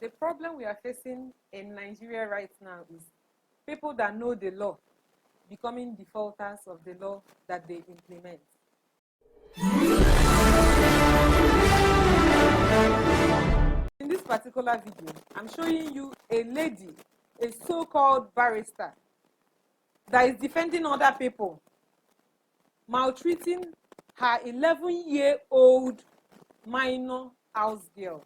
The problem we are facing in Nigeria right now is people that know the law becoming defaulters of the law that they implement. In this particular video, I'm showing you a lady, a so-called barrister, that is defending other people, maltreating her 11-year-old minor house girl.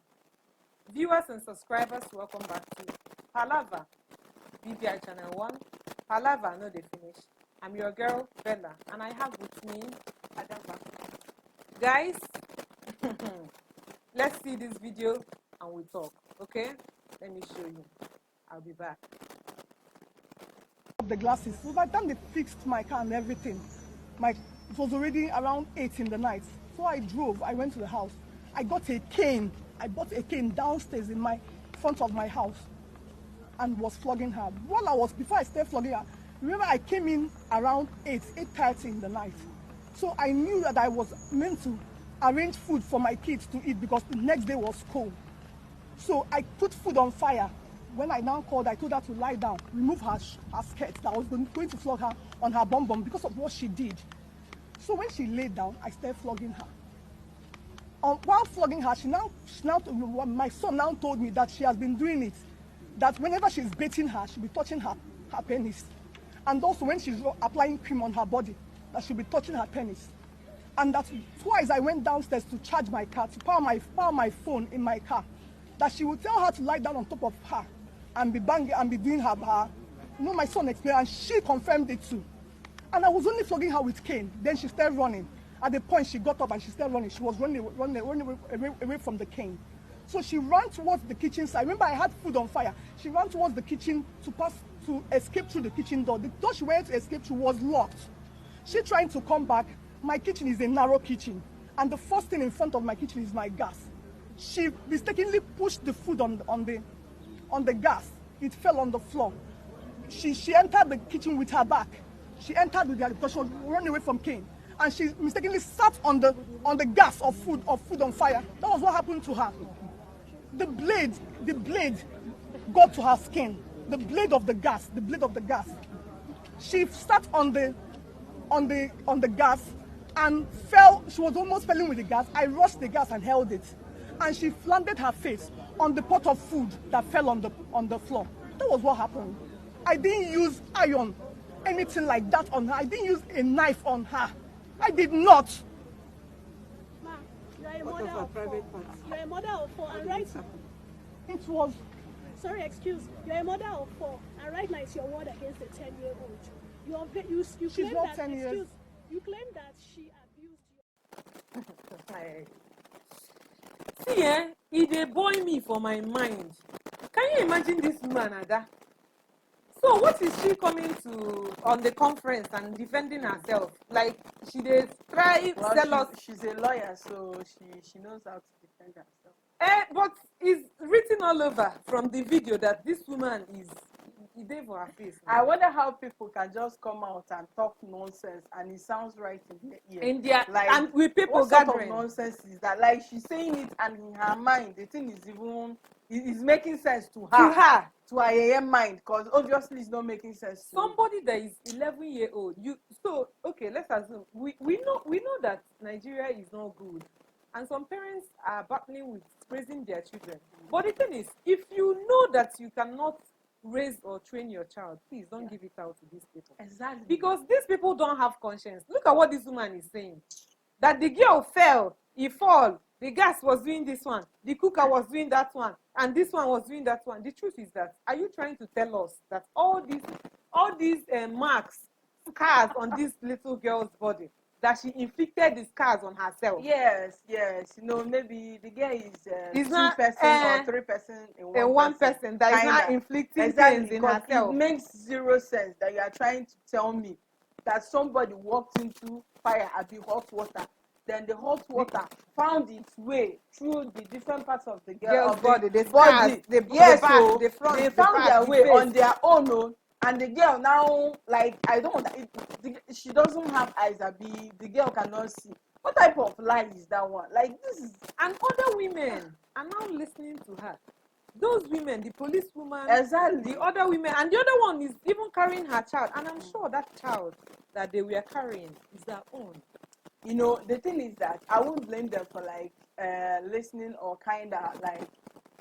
Viewers and subscribers, welcome back to Palava, BBI Channel 1. Palava, no dey finish. I'm your girl, Bella, and I have with me Anambra. Guys, let's see this video and we'll talk, okay? Let me show you. I'll be back. The glasses. So by the time they fixed my car and everything, it was already around 8 in the night. So I drove, I went to the house. I got a cane. I bought a cane downstairs in my front of my house and was flogging her. Before I started flogging her, remember I came in around 8:30 in the night. So I knew that I was meant to arrange food for my kids to eat because the next day was cold. So I put food on fire. When I now called, I told her to lie down, remove her skirt that I was going to flog her on her bum bum because of what she did. So when she laid down, I started flogging her. While flogging her, my son now told me that she has been doing it, that whenever she's bathing her, she'll be touching her penis. And also when she's applying cream on her body, that she'll be touching her penis. And that twice I went downstairs to charge my car, to power my phone in my car, that she would tell her to lie down on top of her and be banging and be doing her. My son explained, and she confirmed it too. And I was only flogging her with cane. Then she started running. At the point she got up and she started running. She was running away from the cane. So she ran towards the kitchen side. Remember, I had food on fire. She ran towards the kitchen to escape through the kitchen door. The door she went to escape through was locked. She trying to come back. My kitchen is a narrow kitchen, and the first thing in front of my kitchen is my gas. She mistakenly pushed the food on the gas. It fell on the floor. She entered the kitchen with her back. She entered with her because she was running away from cane, and she mistakenly sat on the gas of food on fire. That was what happened to her. The blade got to her skin. The blade of the gas. She sat on the gas and fell. She was almost falling with the gas. I rushed the gas and held it, and she landed her face on the pot of food that fell on the floor. That was what happened. I didn't use iron, anything like that on her. I didn't use a knife on her. I did not. Ma, you are a mother of four. You are a mother of four, and right now, It was. sorry, excuse. You are a mother of four, and right now it's your word against a 10-year-old. You She's claim not that 10 years. excuse. You claim that she abused you. See, it dey boil me for my mind. Can you imagine this woman, Ada? So what is she coming to on the conference and defending herself? Like she dey try sell us. She's a lawyer, so she knows how to defend herself. But it's written all over from the video that this woman is dey for her face. I wonder how people can just come out and talk nonsense and it sounds right in their ear. In their like, and with people what gathering. sort of nonsense is that? Like she's saying it and in her mind the thing is even is making sense to her. To her AM mind, because obviously it's not making sense to Somebody that is 11-year-old. So okay, let's assume we know that Nigeria is not good, and some parents are battling with raising their children. But the thing is, if you know that you cannot raise or train your child, please don't give it out to these people. Exactly. Because these people don't have conscience. Look at what this woman is saying. That the girl fell, he fall, the gas was doing this one, the cooker was doing that one, and this one was doing that one. The truth is that, are you trying to tell us that all these marks, scars on this little girl's body, that she inflicted the scars on herself? Yes. Maybe the girl is two not, person or three person in one person that is not inflicting exactly, pains in because herself. it makes zero sense that you are trying to tell me that somebody walked into fire at the hot water, then the hot water found its way through the different parts of the girl's body, the body. scars, the Yes, back, so the front, they the found back, their the way face. on their own, and the girl now, like, I don't. She doesn't have eyes. The girl cannot see. What type of lie is that one? Like, this is. And other women are now listening to her. those women, the police woman, Exactly. the other women, and the other one is even carrying her child, and I'm sure that child that they were carrying is their own. You know, the thing is that I won't blame them for like listening or kind of like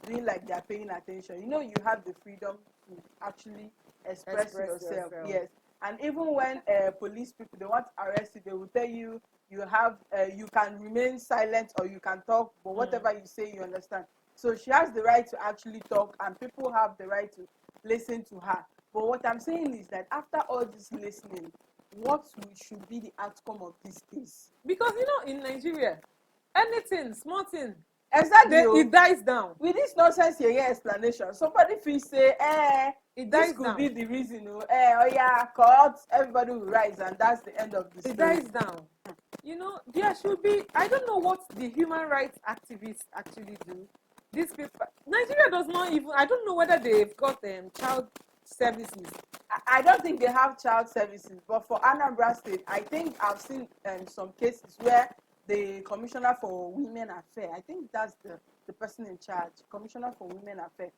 doing like they're paying attention. You know, you have the freedom to actually express yourself. Yes. And even when police people they want to arrest you, they will tell you you have you can remain silent or you can talk, but whatever you say, you understand. So she has the right to actually talk, and people have the right to listen to her. But what I'm saying is that after all this listening, should be the outcome of this case? Because you know, in Nigeria, anything, small thing, Exactly. it dies down. With this nonsense here explanation, somebody feel say, It this dies could down. be the reason. Oh yeah, court, everybody will rise, and that's the end of the story. It dies down. You know, there should be, I don't know what the human rights activists actually do. These people, Nigeria does not even, I don't know whether they've got child services. I don't think they have child services, but for Anambra State, I think I've seen some cases where the Commissioner for Women Affairs, I think that's the person in charge, Commissioner for Women Affairs,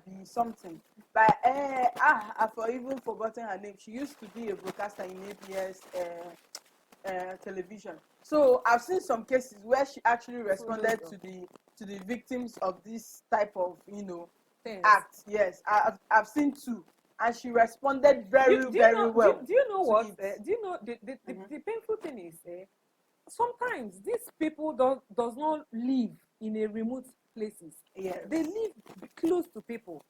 be something. But I've even forgotten her name. She used to be a broadcaster in ABS television. So I've seen some cases where she actually responded to the victims of this type of act. Yes, I've seen two, and she responded very well. Do you know what? Do you know the painful thing is? Sometimes these people does not live in a remote places. Yes. They live close to people.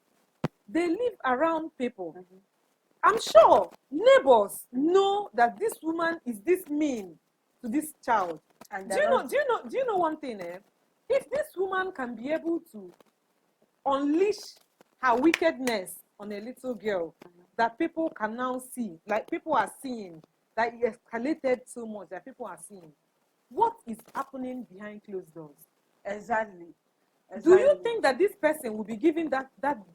They live around people. I'm sure neighbors know that this woman is this mean to this child. And do you know one thing? If this woman can be able to unleash her wickedness on a little girl that people can now see, like people are seeing, that it escalated so much that people are seeing, what is happening behind closed doors? Exactly. Do you think that this person will be giving that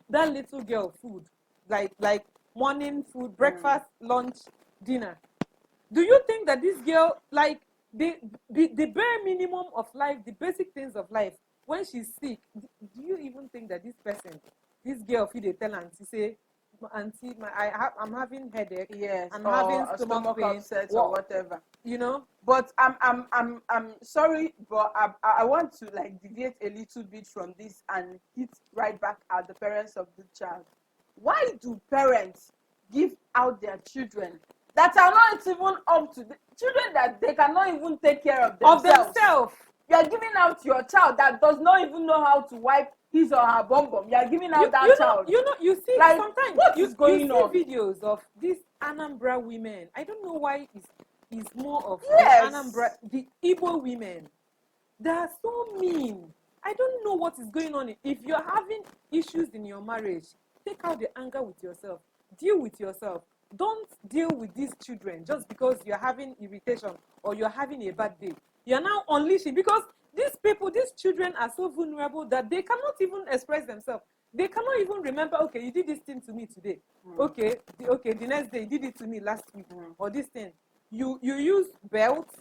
little girl food, like morning food, breakfast, lunch, dinner? Do you think that this girl, like the bare minimum of life, the basic things of life, when she's sick, do you even think that this girl, if they tell auntie, say, auntie, I'm having headache, yes, I'm having stomach pain, upset or whatever, you know? But I'm sorry, but I want to like deviate a little bit from this and hit right back at the parents of the child. Why do parents give out their children that are not even up to the children that they cannot even take care of themselves? You are giving out your child that does not even know how to wipe his or her bum bum. You are giving out child. You see, like, sometimes what is going on? You see videos of these Anambra women. I don't know why it's more of yes. the Anambra, the Igbo women. They are so mean. I don't know what is going on. If you're having issues in your marriage, take out the anger with yourself. Deal with yourself. Don't deal with these children just because you're having irritation or you're having a bad day. You're now unleashing, because these children are so vulnerable that they cannot even express themselves. They cannot even remember, okay, you did this thing to me today. Okay, the next day you did it to me last week. Or this thing. You use belt,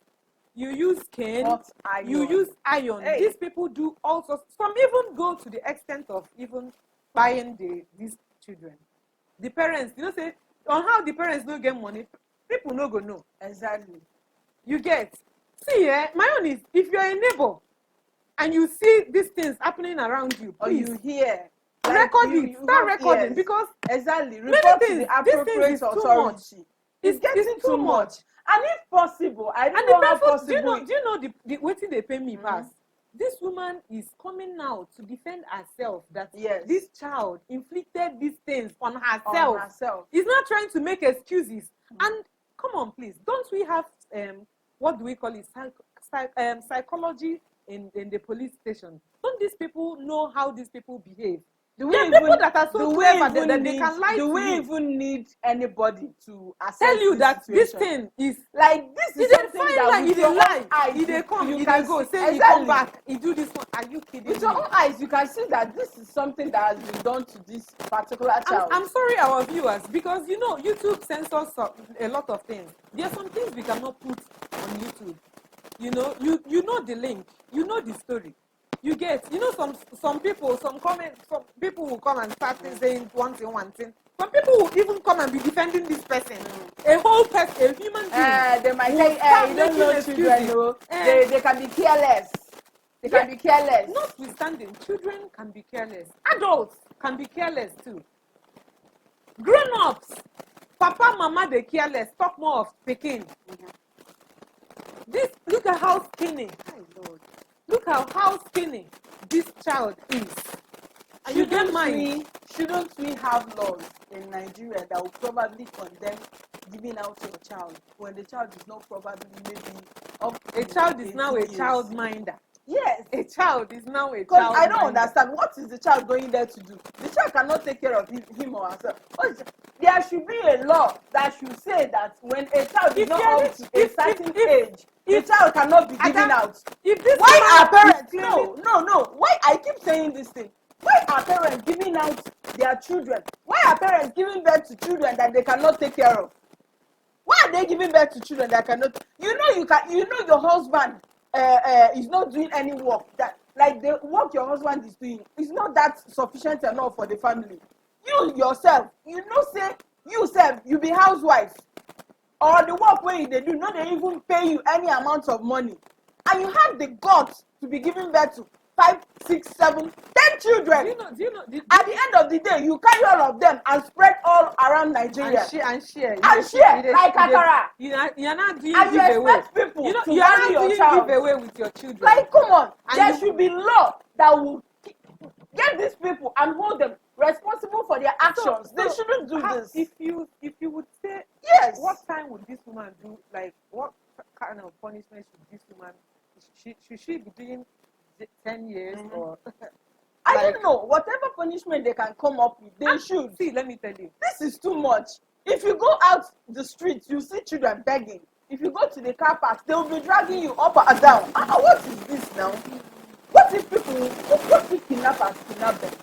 you use cane, you use iron. Hey. These people do all sorts. Some even go to the extent of even buying these children. The parents, say, on how the parents don't get money, people no go know. Exactly. You get. See, my own is, if you're a neighbor and you see these things happening around you, please, or you hear, record it. Start recording, yes. Because exactly, report to the appropriate authority. It's getting too much. And if possible, I don't know how possible. Do you know the waiting they pay me pass? This woman is coming now to defend herself that yes. this child inflicted these things on herself. He's not trying to make excuses. And come on, please, don't we have what do we call it? Psychology in the police station. Don't these people know how these people behave? People that are so clever that they can lie to you. Do we even need anybody to tell you that situation? This thing is like this is something that with your own eyes you can go say exactly. You come back, you do this one. Are you kidding with your own eyes, you can see that this is something that has been done to this particular child. I'm sorry, our viewers, because YouTube censors a lot of things. There are some things we cannot put on YouTube. You know the link, you know the story. You get, you know, some people, some people will come and start saying one thing. Some people will even come and be defending this person. A whole person, a human being. They might will say, start you don't making know children, excuses. no. They can be careless. They can be careless. Notwithstanding, children can be careless. Adults can be careless too. Grown-ups, papa, mama, they careless. Talk more of Peking. This, look at how skinny. Oh Lord. Look at how skinny this child is. And you get mind. Shouldn't we have laws in Nigeria that will probably condemn giving out your child when the child is not probably maybe up to A child is 18 now a years? child minder. Yes. A child is now a child. Because I don't minder. understand, what is the child going there to do? The child cannot take care of him or herself. There should be a law that should say that when a child is not up to a certain age, the child cannot be given out. Why are parents? No. Why I keep saying this thing? Why are parents giving out their children? Why are parents giving birth to children that they cannot take care of? Why are they giving birth to children that cannot? You know your husband is not doing any work. That like the work your husband is doing is not that sufficient enough for the family. You yourself, you be housewife, or the work where they do not they even pay you any amount of money, and you have the guts to be giving birth to 5, 6, 7, 10 children. Do you know? At the end of the day, you carry all of them and spread all around Nigeria. And share Like akara. You're not doing And you giveaway. expect people to you're not value your doing child. giveaway with your children. Like, come on. And There should be law that will get these people and hold them responsible for their actions. They shouldn't do this. If you would say, yes, what time would this woman do? Like, what kind of punishment should this woman? Should she be doing 10 years or? I don't know. Whatever punishment they can come up with, they should. See, let me tell you. This is too much. If you go out the streets, you see children begging. If you go to the car park, they will be dragging you up and down. What is this now? What if kidnappers kidnap them?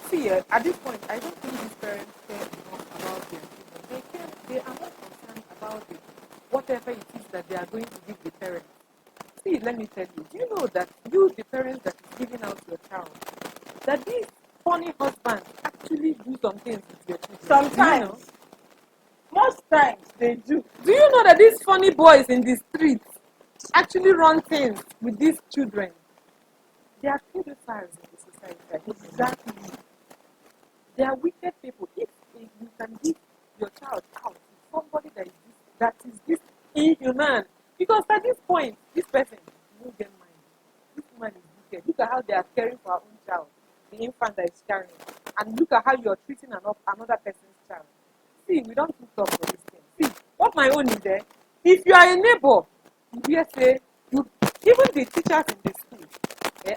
See, at this point, I don't think these parents care enough about their children. They are not concerned about it. Whatever it is that they are going to give the parents. See, let me tell you. Do you know that you, the parents that is giving out your child, that these funny husbands actually do some things with your children? Sometimes. Do you know? Most times they do. Do you know that these funny boys in the streets actually run things with these children? They are pedophiles in the society. Exactly. They are wicked people. If you can give your child out to somebody that is this inhuman, because at this point, this person won't get mind. This woman is wicked. Look at how they are caring for her own child, the infant that is carrying, and look at how you are treating another person's child. See, we don't talk for this thing. See, what my own is there. If you are a neighbor, you say even the teachers in the school.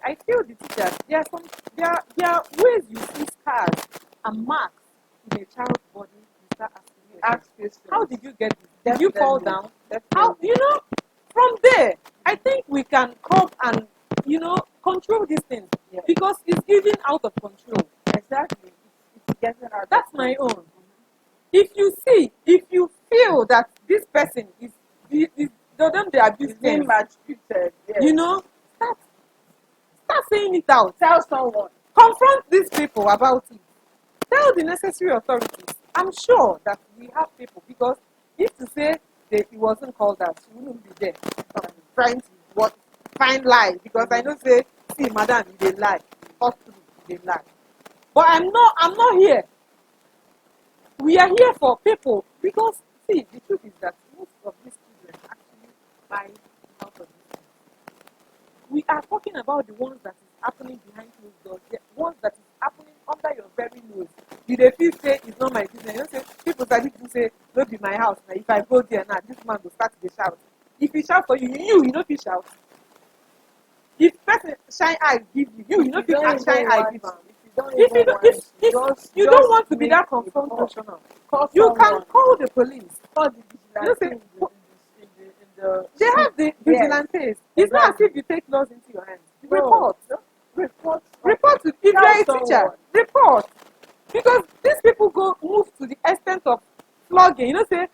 I feel the teachers. There are ways you see scars and marks in a child's body. You start asking yourself, how did you get this? Did you fall down? How from there? I think we can cope and control these things because it's getting out of control. Exactly, it's getting out. That's my own. If you feel that this person is the abuse being maltreated, start saying it out. Tell someone. Confront these people about it. Tell the necessary authorities. I'm sure that we have people, because if to say that he wasn't called out, she wouldn't be there. Trying to find lie, because I know say, see, madam, they lie. Talk to they lie. But I'm not here. We are here for people, because see, the truth is that most of these children actually buy out of this. We are talking about the ones that is happening behind closed doors, the ones that is happening under your very nose. You dey feel say it's not my business. You know, say people study to say, don't be my house. Now if I go there now, this man will start to shout. If he shout for you, you know he shout. If person shine eye give you know if shine eye give you. If you don't want to be that confrontational, you can call the police. Call the vigilante. They have the vigilantes. It's not as if you take laws into your hands. Report. If you're a teacher, report. Because these people move to the extent of flogging. You know, say,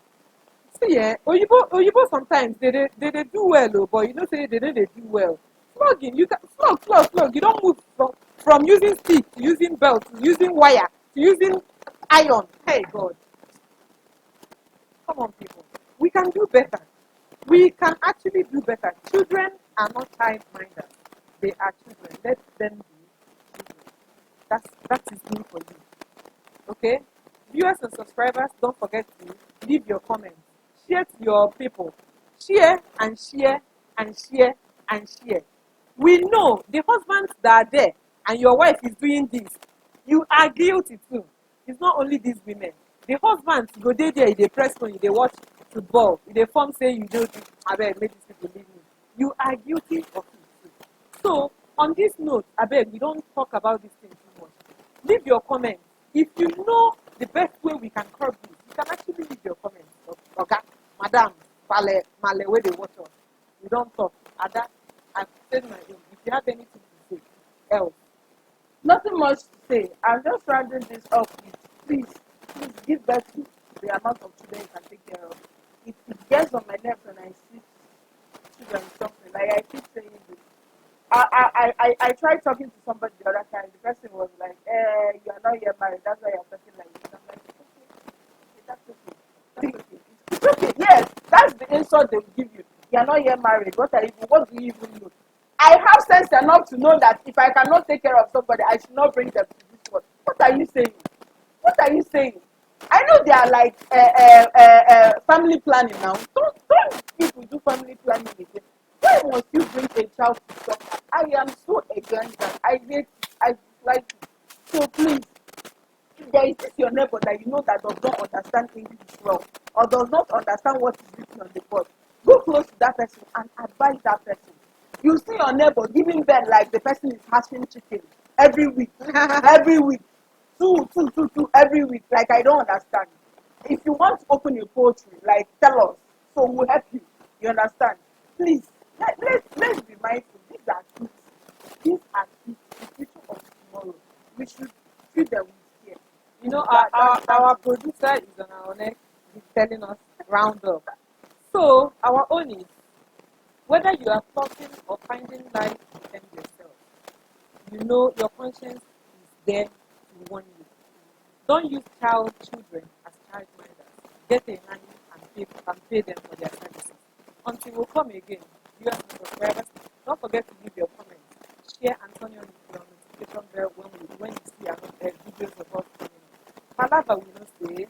see, Oyibo sometimes they do well, but you know, say they do well. flogging. You can flog. You don't move from using stick to using belt to using wire to using iron. Hey God, come on, people. We can do better. We can actually do better. Children are not child minders. They are children. Let them be children. That is me for you. Okay? Viewers and subscribers, don't forget to leave your comments. Share to your people. Share and share and share and share. We know the husbands that are there and your wife is doing this, you are guilty too. It's not only these women. The husbands go there, they press phone, they watch football, they form say you do this, abeg make these people leave me. You are guilty of it too. So on this note, abeg, we don't talk about this thing too much. Leave your comments. If you know the best way we can curb this, you can actually leave your comments. Okay, madam, male, where they watch us. We don't talk. Ada, I've said my own. If you have anything to say, else. Nothing much to say. I'm just rounding this up with please give birth to the amount of children you can take care of. It gets on my nerves when I see children suffering. Like I keep saying this. I tried talking to somebody the other time. The person was like, you are not yet married. That's why you're talking like this. I'm like, okay, that's okay. That's okay. It's okay. Yes, that's the insult they will give you. You are not yet married. What do you even know? I have sense enough to know that if I cannot take care of somebody, I should not bring them to this world. What are you saying? What are you saying? I know they are like family planning now. Don't people do family planning again? Why must you bring a child to suffer? I am so against that. I hate it. I dislike it. So please, if there is this your neighbor that you know that does not understand English well or does not understand what is written on the board, go close to that person and advise that person. You see your neighbor giving birth like the person is hatching chicken every week, every week, two every week. Like I don't understand. If you want to open your poultry, like tell us, so we'll help you. You understand? Please, let's be mindful. These are kids. These are kids, the future of tomorrow. We should treat them with care. You know, our producer is on our neck. He's telling us round up. So our own is whether you are plotting or finding life to defend yourself, you know your conscience is there to warn you. Don't use children as child minders. Get a nanny and pay them for their services. Until we come again, viewers and subscribers, don't forget to leave your comments, share and turn on your notification bell when you see our videos of us coming. Palava will not stay.